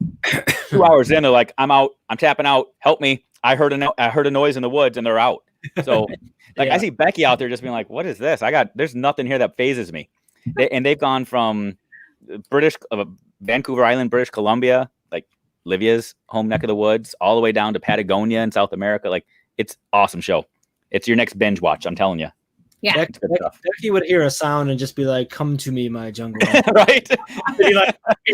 2 hours in, they're like, "I'm out. I'm tapping out. Help me! I heard a noise in the woods," and they're out. So, like, I see Becky out there just being like, "What is this? There's nothing here that phases me." They've gone from Vancouver Island, British Columbia, like Livia's home neck of the woods, all the way down to Patagonia in South America. Like, it's awesome show. It's your next binge watch, I'm telling you. Yeah. Becky would hear a sound and just be like, "Come to me, my jungle." Right?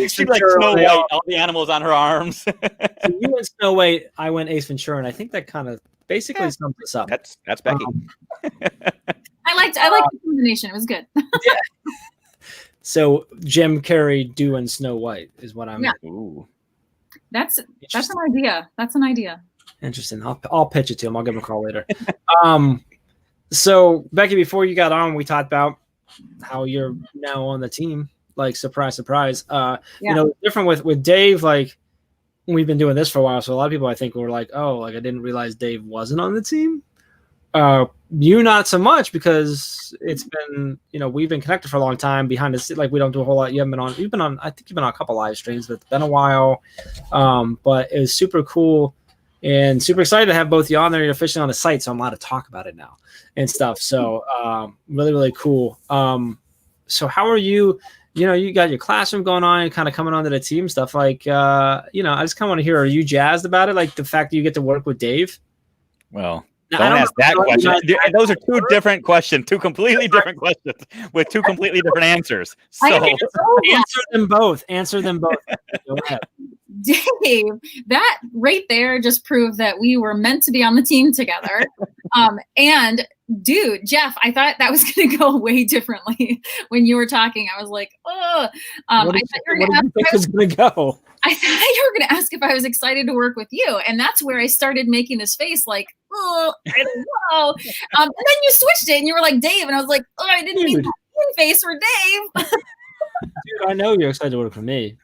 She'd like Snow White, all the animals on her arms. So you went Snow White, I went Ace Ventura, and I think that kind of basically sums us up. That's Becky. I liked the combination. It was good. Yeah. So Jim Carrey doing Snow White is what I'm. Yeah. Ooh. That's an idea. That's an idea. Interesting. I'll pitch it to him. I'll give him a call later. So Becky, before you got on, we talked about how you're now on the team. Like, surprise, surprise. Different with Dave. Like, we've been doing this for a while, so a lot of people I think were like, "Oh, like I didn't realize Dave wasn't on the team." You not so much, because it's been, we've been connected for a long time behind the scenes. Like, we don't do a whole lot. You've been on I think you've been on a couple live streams, but it's been a while. But it was super cool and super excited to have both you on there. You're officially on the site, so I'm allowed to talk about it now and stuff. So really, really cool. So how are you? You got your classroom going on and kind of coming onto the team stuff. Like, I just kind of want to hear, are you jazzed about it? Like the fact that you get to work with Dave? Well, don't ask that question. Those are two different questions, two completely different questions with two completely different answers. So Answer them both. Go ahead. Dave, that right there just proved that we were meant to be on the team together. And dude, Jeff, I thought that was going to go way differently when you were talking. I was like, oh, I thought you were going to ask if I was excited to work with you. And that's where I started making this face like, oh, I don't know. And then you switched it and you were like Dave, and I was like, oh, I didn't mean that face for Dave. Dude, I know you're excited to work for me.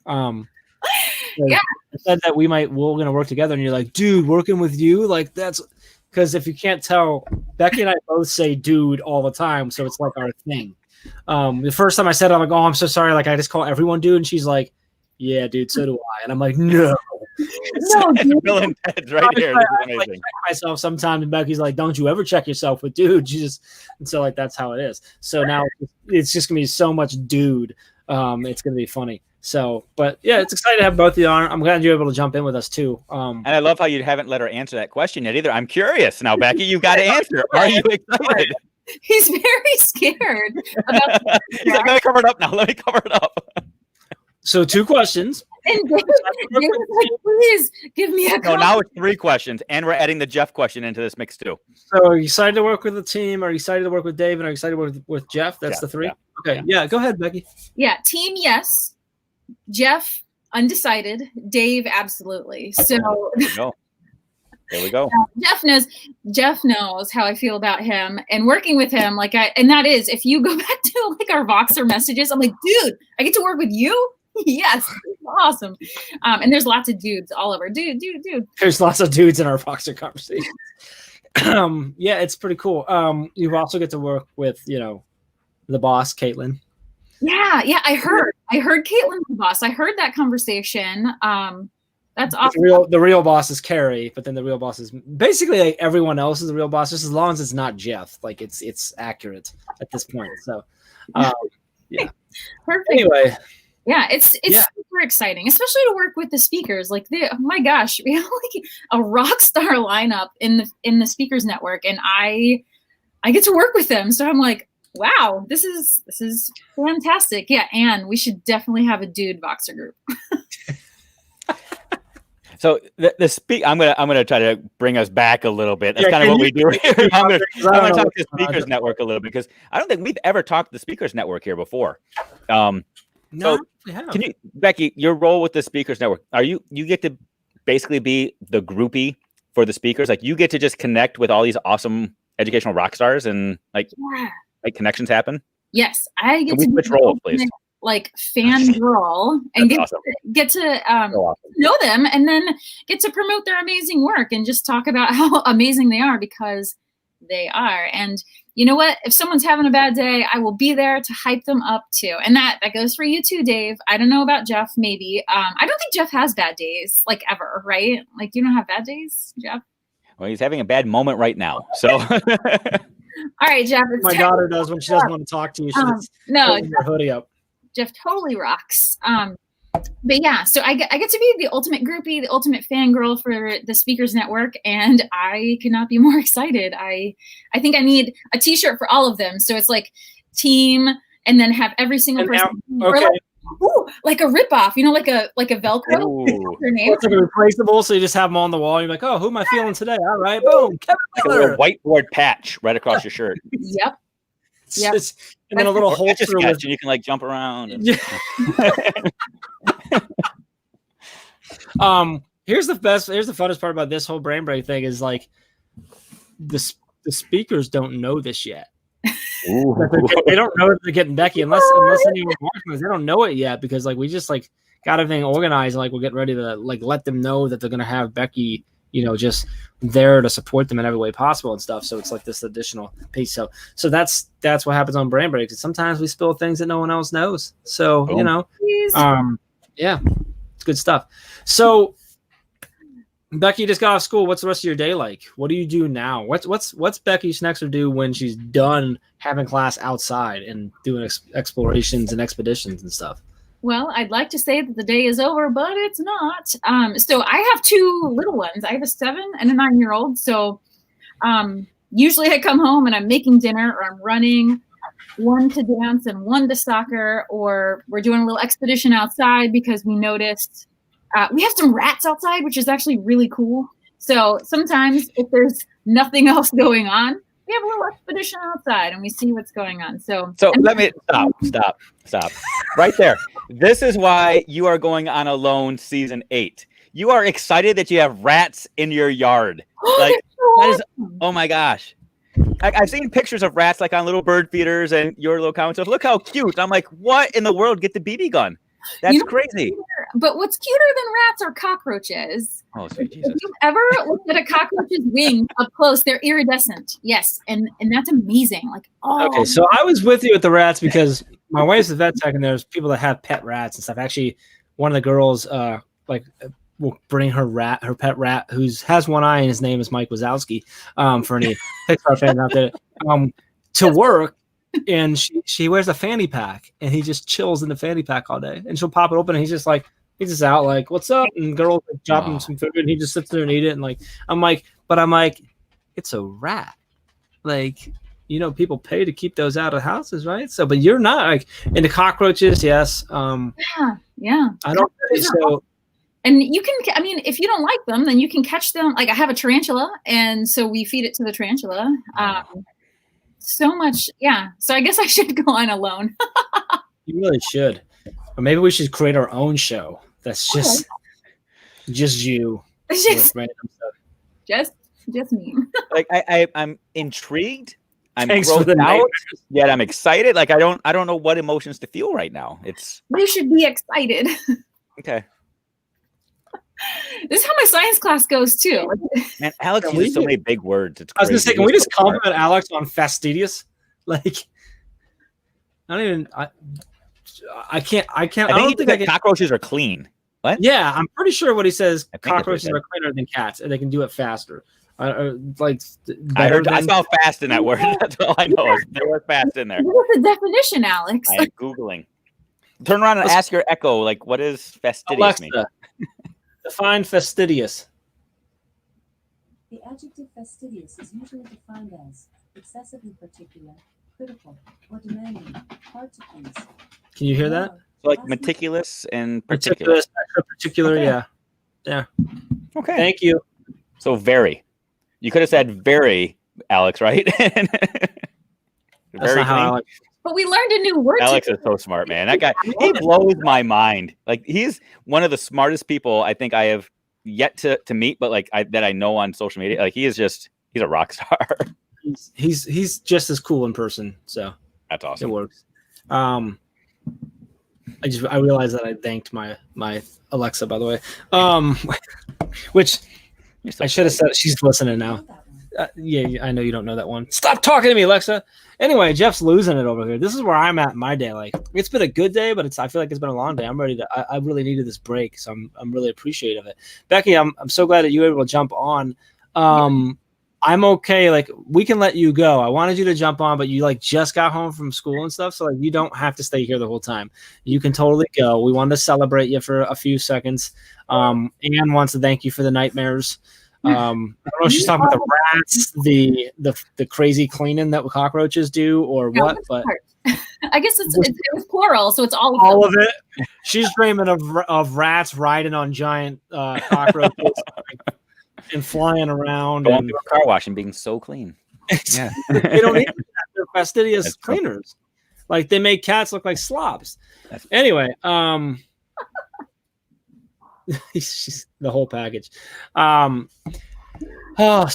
Yeah. I said that we're gonna work together, and you're like, dude, working with you, like that's because if you can't tell, Becky and I both say dude all the time, so it's like our thing. The first time I said it, I'm like, oh, I'm so sorry, like I just call everyone dude, and she's like, yeah, dude, so do I, and I'm like, no. No, dude. Bill and Ted's right here. This is amazing. I check myself sometimes, and Becky's like, don't you ever check yourself with dude. And so like that's how it is. So now it's just gonna be so much dude. It's gonna be funny. So, but yeah, it's exciting to have both of you on. I'm glad you're able to jump in with us too. And I love how you haven't let her answer that question yet either. I'm curious now, Becky. You got to answer. Are you excited? He's very scared. He's like, let me cover it up now. Let me cover it up. So 2 questions. And Dave was like, please give me a No, call. now it's 3 questions, and we're adding the Jeff question into this mix too. So are you excited to work with the team? Are you excited to work with Dave? And are you excited to work with Jeff? That's the 3? Yeah. Okay. Yeah, go ahead, Becky. Yeah, team, yes. Jeff, undecided. Dave, absolutely. So There we go. Jeff knows how I feel about him, and working with him, and that is, if you go back to like our Voxer messages, I'm like, dude, I get to work with you? Yes, awesome. And there's lots of dudes all over. Dude. There's lots of dudes in our Voxer conversations. Yeah, it's pretty cool. You also get to work with, the boss, Caitlin. Yeah, I heard Caitlin's the boss. I heard that conversation. That's awesome. The real boss is Carrie, but then the real boss is basically like everyone else is the real boss, just as long as it's not Jeff. Like it's accurate at this point. So, yeah. Perfect. Anyway. Yeah, it's super exciting, especially to work with the speakers. Like, oh my gosh, we have like a rock star lineup in the speakers network, and I get to work with them. So I'm like, wow, this is fantastic. Yeah, and we should definitely have a dude Voxer group. So I'm gonna try to bring us back a little bit. That's kind of what we do here. I'm gonna talk to the Speakers Network a little bit, because I don't think we've ever talked to the Speakers Network here before. No, can you, Becky, your role with the Speakers Network, you get to basically be the groupie for the speakers? Like, you get to just connect with all these awesome educational rock stars, and like connections happen? Yes, I get to switch roles, please. Like fangirl and get to know them, and then get to promote their amazing work and just talk about how amazing they are, because they are. And you know what? If someone's having a bad day, I will be there to hype them up too. And that goes for you too, Dave. I don't know about Jeff, maybe. I don't think Jeff has bad days, like, ever, right? Like, you don't have bad days, Jeff? Well, he's having a bad moment right now. So all right, Jeff. My daughter does when she doesn't want to talk to you. She's putting her hoodie up. Jeff totally rocks. But yeah, so I get to be the ultimate groupie, the ultimate fangirl for the Speakers Network, and I could not be more excited. I think I need a T-shirt for all of them, so it's like team, and then have every single person, like a ripoff, like a Velcro. It's like a replaceable, so you just have them on the wall. You're like, oh, who am I feeling today? All right, boom, like a little whiteboard patch right across your shirt. Yep. And then a little holster and you can like jump around. And... Here's the funnest part about this whole brain break thing is like the speakers don't know this yet. They don't know that they're getting Becky unless anyone watching this. They don't know it yet, because like we just like got everything organized, and like we're getting ready to like let them know that they're gonna have Becky, just there to support them in every way possible and stuff. So it's like this additional piece. So that's what happens on brain breaks. And sometimes we spill things that no one else knows. So yeah, it's good stuff. So Becky, you just got off school. What's the rest of your day like? What do you do now? What's Becky Schnexer do when she's done having class outside and doing explorations and expeditions and stuff? Well, I'd like to say that the day is over, but it's not. So I have 2 little ones. I have a 7 and a 9-year-old. So usually I come home and I'm making dinner, or I'm running, one to dance and one to soccer, or we're doing a little expedition outside because we noticed we have some rats outside, which is actually really cool. So sometimes if there's nothing else going on, we have a little expedition outside and we see what's going on. So let me stop right there. This is why you are going on Alone season 8. You are excited that you have rats in your yard. Like, so That is, oh my gosh. I've seen pictures of rats like on little bird feeders and your little comments of, look how cute. I'm like, what in the world? Get the BB gun. That's crazy. But what's cuter than rats are cockroaches. Oh, sweet Jesus. If you've ever looked at a cockroach's wings up close, they're iridescent. Yes. And that's amazing. Like, oh. Okay, so I was with you with the rats because my wife's a vet tech and there's people that have pet rats and stuff. Actually, one of the girls will bring her pet rat who has one eye and his name is Mike Wazowski, for any Pixar fans out there, to work. And she wears a fanny pack and he just chills in the fanny pack all day. And she'll pop it open and he's just out like, what's up? And girls drop him some food and he just sits there and eat it. And like, I'm like, it's a rat. Like, people pay to keep those out of houses, right? So, but you're not like into cockroaches. Yes. Yeah. I don't think so. And you can, if you don't like them, then you can catch them. Like I have a tarantula and so we feed it to the tarantula. So much. Yeah. So I guess I should go on alone. You really should. Or maybe we should create our own show. That's just you. Just me. Like I'm intrigued. I'm Thanks for the out, yet I'm excited. Like I don't know what emotions to feel right now. You should be excited. Okay. This is how my science class goes too. Man, Alex uses so many big words. It's I was crazy. gonna say, can we just compliment Alex on fastidious? Like, I can't. I don't think I can. Cockroaches are clean. What? Yeah, I'm pretty sure what he says. I think Cockroaches are cleaner than cats, and they can do it faster. I saw fast in that word. That's all I know. There was fast in there. What's the definition, Alex? I am Googling. Turn around and ask your Echo, like, what does fastidious mean? Define fastidious. The adjective fastidious is usually defined as excessively particular, critical, or demanding, hard to please. Can you hear that? So like meticulous and particular. Particular, okay. Yeah. Okay. Thank you. So very. You could have said very, Alex, right? That's very not how Alex. But we learned a new word. Alex is so smart, man. That guy, he blows my mind. Like he's one of the smartest people I think I have yet to meet, but like that I know on social media. Like he's a rock star. He's just as cool in person. So that's awesome. It works. I realized that I thanked my Alexa, by the way. Which I should have said. She's listening now. Yeah, I know you don't know that one. Stop talking to me, Alexa. Anyway, Jeff's losing it over here. This is where I'm at in my day. Like, it's been a good day, but I feel like it's been a long day. I'm ready to. I really needed this break, so I'm really appreciative of it. Becky, I'm so glad that you were able to jump on. I'm okay. Like, we can let you go. I wanted you to jump on, but you like just got home from school and stuff, so like you don't have to stay here the whole time. You can totally go. We wanted to celebrate you for a few seconds. Anne wants to thank you for the nightmares. I don't know if she's talking about the rats, the crazy cleaning that cockroaches do, or what. But I guess it was plural, so it's all of it. She's dreaming of rats riding on giant cockroaches and flying around, going to a car wash and being so clean. Yeah, they don't need that. They're fastidious cleaners. Like they make cats look like slobs. Anyway, she's the whole package.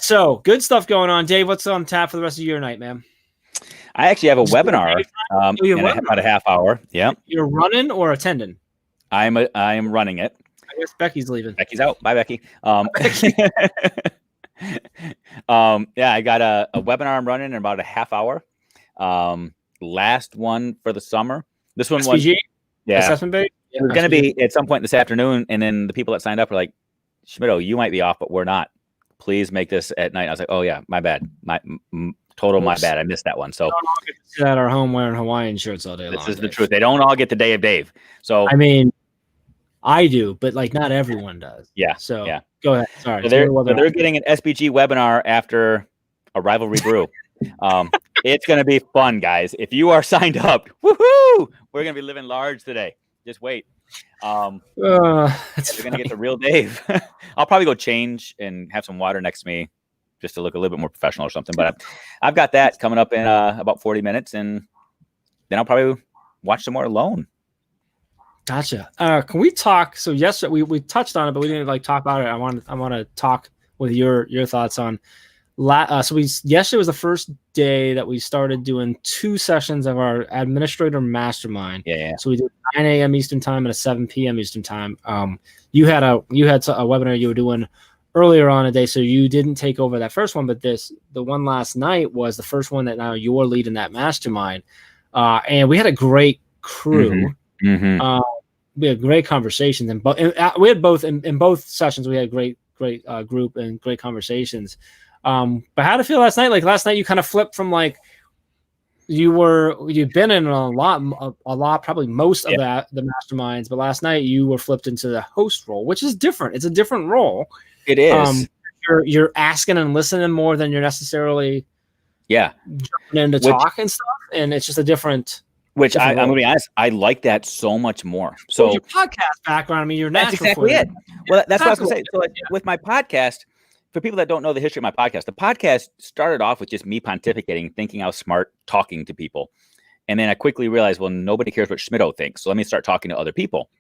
So good stuff going on. Dave, what's on tap for the rest of your night, man? I actually have a webinar in about a half hour. Yeah. You're running or attending? I am running it. I guess Becky's leaving. Becky's out. Bye, Becky. Yeah, I got a webinar I'm running in about a half hour. Last one for the summer. This one was assessment base. It was going to be at some point this afternoon, and then the people that signed up were like, Schmittou, you might be off, but we're not. Please make this at night. I was like, oh, yeah, my bad. My bad. I missed that one. So sit at our home wearing Hawaiian shirts all day long. This is the truth. They don't all get the day of Dave. So I mean, I do, but like not everyone does. Yeah. So yeah. Go ahead. Sorry. So they're getting an SBG webinar after a rivalry brew. It's going to be fun, guys. If you are signed up, woohoo! We're going to be living large today. Just wait. You're going to get the real Dave. I'll probably go change and have some water next to me just to look a little bit more professional or something. But I've got that coming up in about 40 minutes, and then I'll probably watch some more alone. Gotcha. Can we talk? So yesterday we touched on it, but we didn't like talk about it. I want to talk with your thoughts on So yesterday was the first day that we started doing 2 sessions of our administrator mastermind. Yeah. So we did 9 a.m. Eastern time and a 7 p.m. Eastern time. You had a webinar you were doing earlier on a day, so you didn't take over that first one, but the one last night was the first one that now you're leading that mastermind. And we had a great crew. We had great conversations, and we had both in both sessions. We had a great group and great conversations. But how did it feel last night? Like last night, you kind of flipped from like you've been in a lot, probably most of the masterminds, but last night you were flipped into the host role, which is different. It's a different role. It is. You're asking and listening more than you're necessarily jumping in to talk and stuff, and it's just a different. Which I'm going to be honest, I like that so much more. So your podcast background, I mean, you're natural. That's exactly it. Well, that's what I was going to say. So with my podcast, for people that don't know the history of my podcast, the podcast started off with just me pontificating, thinking I was smart, talking to people. And then I quickly realized, well, nobody cares what Schmittou thinks. So let me start talking to other people.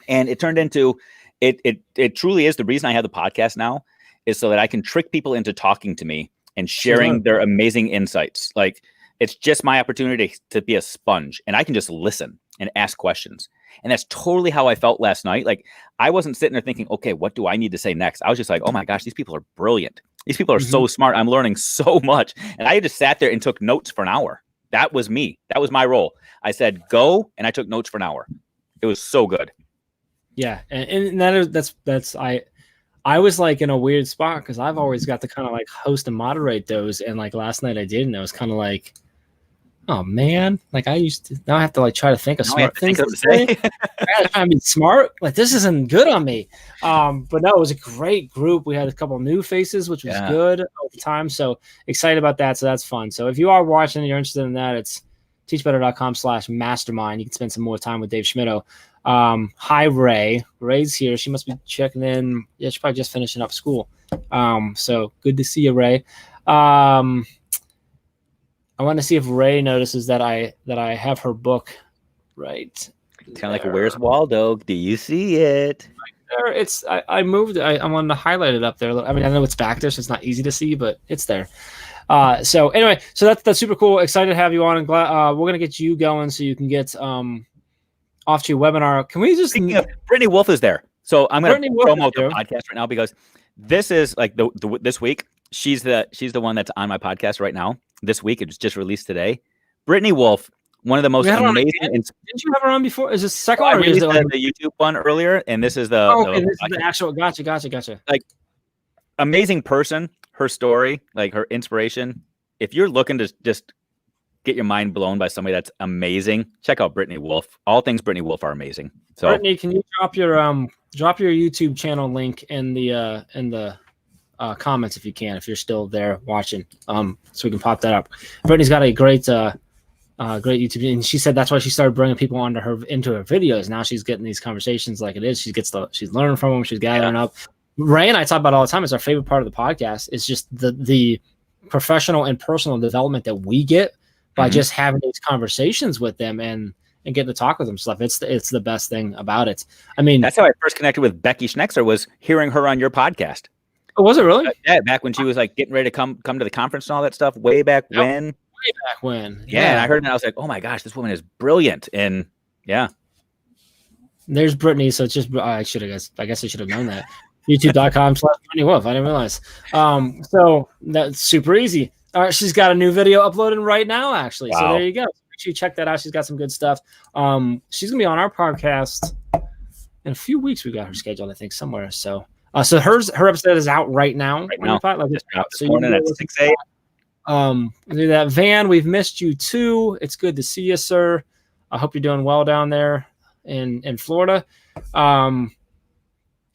And it turned into, it truly is the reason I have the podcast now is so that I can trick people into talking to me and sharing their amazing insights. Like it's just my opportunity to be a sponge and I can just listen and ask questions. And that's totally how I felt last night. Like I wasn't sitting there thinking, okay, what do I need to say next? I was just like, oh my gosh, these people are brilliant. These people are so smart. I'm learning so much. And I just sat there and took notes for an hour. That was me. That was my role. I said, go. And I took notes for an hour. It was so good. Yeah. And that's I was like in a weird spot because I've always got to kind of like host and moderate those. And like last night I did. And I was kind of like, oh man, like I used to, now I have to like try to think of smart things to say. I gotta try to be smart. Like this isn't good on me. But no, it was a great group. We had a couple of new faces, which was good all the time. So excited about that. So that's fun. So if you are watching and you're interested in that, it's teachbetter.com/mastermind. You can spend some more time with Dave Schmittou. Hi, Ray. Ray's here. She must be checking in. Yeah, she's probably just finishing up school. So good to see you, Ray. I want to see if Ray notices that I have her book right. Kind of like a Where's Waldo? Do you see it? Right there. It's I moved. I wanted to highlight it up there. I mean, I know it's back there, so it's not easy to see, but it's there. So anyway, so that's super cool. Excited to have you on, and glad we're gonna get you going so you can get off to your webinar. Can we just? Speaking of, Brittany Wolf is there, so I'm gonna promote the podcast right now because this is like this week. She's the one that's on my podcast right now. This week, it was just released today. Brittany Wolf, one of the most amazing. Didn't you have her on before? Is this second one? I released the YouTube one earlier, and this is the this is the actual. Gotcha. Like amazing person, her story, like her inspiration. If you're looking to just get your mind blown by somebody that's amazing, check out Brittany Wolf. All things Brittany Wolf are amazing. So, Brittany, can you drop your YouTube channel link in the comments if you can, if you're still there watching, so we can pop that up. Brittany's got a great YouTube, and she said that's why she started bringing people into her videos. Now she's getting these conversations like it is. She's learning from them. She's gathering up. Ray and I talk about it all the time. It's our favorite part of the podcast. It's just the professional and personal development that we get by just having these conversations with them and getting to talk with them stuff. It's the best thing about it. I mean, that's how I first connected with Becky Schnexer, was hearing her on your podcast. Oh, was it really? Yeah, back when she was like getting ready to come to the conference and all that stuff. Way back when. Yeah, and I heard it and I was like, oh my gosh, this woman is brilliant. And yeah. There's Brittany. So it's just I guess I should have known that. YouTube.com/Brittany Wolf. I didn't realize. So that's super easy. All right, she's got a new video uploading right now, actually. Wow. So there you go. Make sure you check that out. She's got some good stuff. She's gonna be on our podcast in a few weeks. We got her scheduled, I think, somewhere. So her episode is out right now. So you morning at 6 a.m. Do that. Van, we've missed you too. It's good to see you, sir. I hope you're doing well down there in Florida.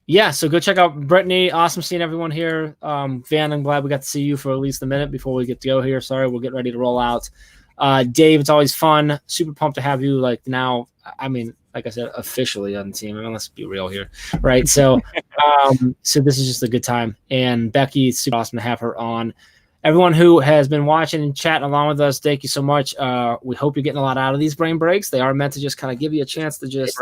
Yeah, so go check out Brittany. Awesome seeing everyone here. Van, I'm glad we got to see you for at least a minute before we get to go here. Sorry, we'll get ready to roll out. Dave, it's always fun. Super pumped to have you now. I mean, like I said, officially on the team. I mean, let's be real here, right? So, so this is just a good time. And Becky, it's super awesome to have her on. Everyone who has been watching and chatting along with us, thank you so much. We hope you're getting a lot out of these brain breaks. They are meant to just kind of give you a chance to just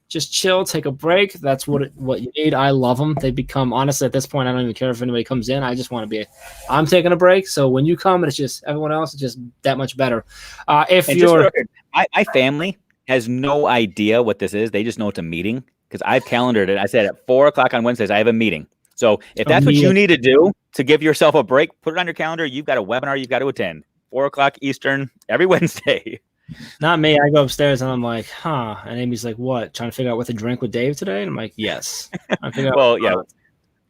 just chill, take a break. That's what you need. I love them. They become, honestly, at this point, I don't even care if anybody comes in. I just want to be, I'm taking a break. So when you come and it's just everyone else, it's just that much better. If And you're, my family has no idea what this is. They just know it's a meeting because I've calendared it. I said at 4:00 on Wednesdays, I have a meeting. So if that's what you need to do to give yourself a break, put it on your calendar. You've got a webinar you've got to attend. 4:00 Eastern every Wednesday. not me. I go upstairs and I'm like, huh. And Amy's like, what? Trying to figure out what to drink with Dave today? And I'm like, yes. Well, yeah.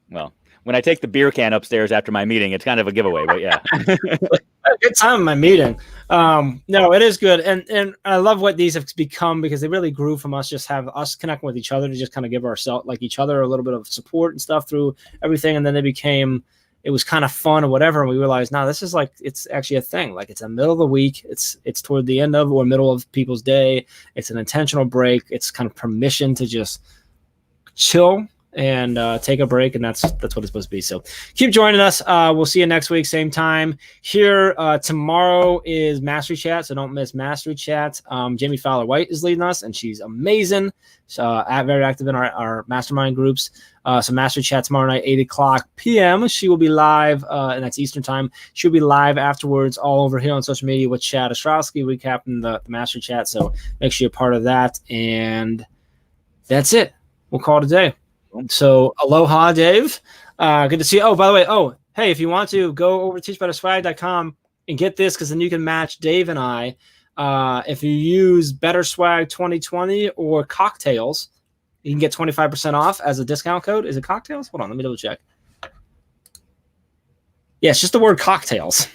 Well, when I take the beer can upstairs after my meeting, it's kind of a giveaway, but yeah. I had a good time in my meeting. No, it is good. And I love what these have become because they really grew from us, just have us connecting with each other to just kind of give ourselves, like each other, a little bit of support and stuff through everything. And then it was kind of fun or whatever. And we realized, no, this is like, it's actually a thing. Like it's a middle of the week. It's toward the end of or middle of people's day. It's an intentional break. It's kind of permission to just chill and take a break. And that's what it's supposed to be. So keep joining us. We'll see you next week, same time here. Tomorrow is Mastery Chat. So don't miss Mastery Chat. Jamie Fowler White is leading us and she's amazing. So very active in our mastermind groups. So Mastery Chat tomorrow night, 8:00 p.m. She will be live, and that's Eastern time. She'll be live afterwards all over here on social media with Chad Ostrowski recapping the Mastery Chat. So make sure you're part of that. And that's it. We'll call it a day. So aloha, Dave. Good to see you. Oh, by the way, hey, if you want to go over to teachbetterswag.com and get this, because then you can match Dave and I. If you use Better Swag 2020 or cocktails, you can get 25% off as a discount code. Is it cocktails? Hold on, let me double check. Yeah, it's just the word cocktails.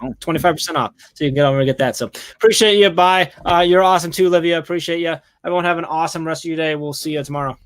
25% off. So you can get over and get that. So appreciate you. Bye. You're awesome too, Livia. Appreciate you. Everyone have an awesome rest of your day. We'll see you tomorrow.